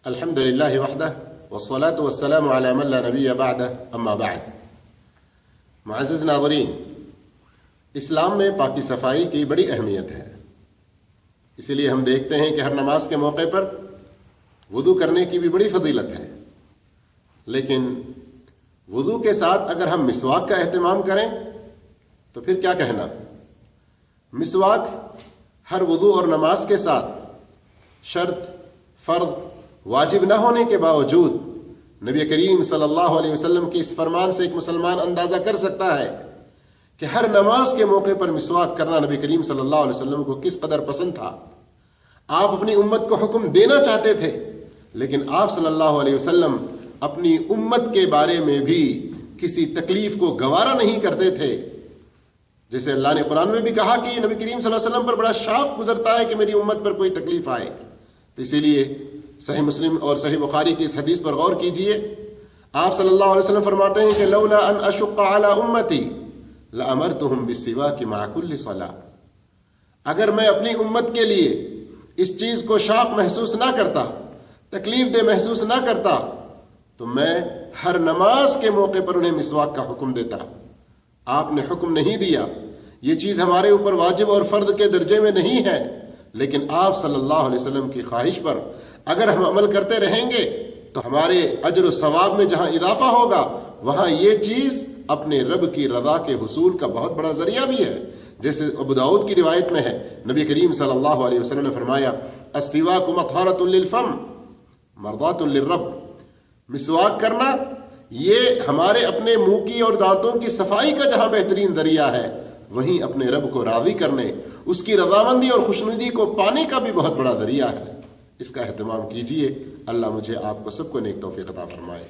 الحمد للہ وحدہ والصلاة والسلام علی من لا نبی بعدہ اما بعد۔ معزز ناظرین، اسلام میں پاکی صفائی کی بڑی اہمیت ہے، اسی لیے ہم دیکھتے ہیں کہ ہر نماز کے موقع پر وضو کرنے کی بھی بڑی فضیلت ہے، لیکن وضو کے ساتھ اگر ہم مسواک کا اہتمام کریں تو پھر کیا کہنا۔ مسواک ہر وضو اور نماز کے ساتھ شرط، فرض، واجب نہ ہونے کے باوجود نبی کریم صلی اللہ علیہ وسلم کے اس فرمان سے ایک مسلمان اندازہ کر سکتا ہے کہ ہر نماز کے موقع پر مسواک کرنا نبی کریم صلی اللہ علیہ وسلم کو کس قدر پسند تھا۔ آپ اپنی امت کو حکم دینا چاہتے تھے، لیکن آپ صلی اللہ علیہ وسلم اپنی امت کے بارے میں بھی کسی تکلیف کو گوارا نہیں کرتے تھے۔ جیسے اللہ نے قرآن میں بھی کہا کہ نبی کریم صلی اللہ علیہ وسلم پر بڑا شوق گزرتا ہے کہ میری امت پر کوئی تکلیف آئے، تو اسی لیے صحیح مسلم اور صحیح بخاری کی اس حدیث پر غور کیجئے۔ آپ صلی اللہ علیہ وسلم فرماتے ہیں کہ لولا ان اشق علی امتی لامرتهم بالسواک مع كل صلاۃ، اگر میں اپنی امت کے لیے اس چیز کو شوق محسوس نہ کرتا، تکلیف دہ محسوس نہ کرتا، تو میں ہر نماز کے موقع پر انہیں مسواک کا حکم دیتا۔ آپ نے حکم نہیں دیا، یہ چیز ہمارے اوپر واجب اور فرض کے درجے میں نہیں ہے، لیکن آپ صلی اللہ علیہ وسلم کی خواہش پر اگر ہم عمل کرتے رہیں گے تو ہمارے اجر و ثواب میں جہاں اضافہ ہوگا، وہاں یہ چیز اپنے رب کی رضا کے حصول کا بہت بڑا ذریعہ بھی ہے۔ جیسے ابو داؤد کی روایت میں ہے، نبی کریم صلی اللہ علیہ وسلم نے فرمایا السواک مطہرۃ للفم مرضاۃ للرب، مسواک کرنا یہ ہمارے اپنے منہ کی اور دانتوں کی صفائی کا جہاں بہترین ذریعہ ہے، وہیں اپنے رب کو راضی کرنے، اس کی رضامندی اور خوشنودی کو پانے کا بھی بہت بڑا ذریعہ ہے۔ اس کا اہتمام کیجئے۔ اللہ مجھے آپ کو سب کو نیک توفیق عطا فرمائے۔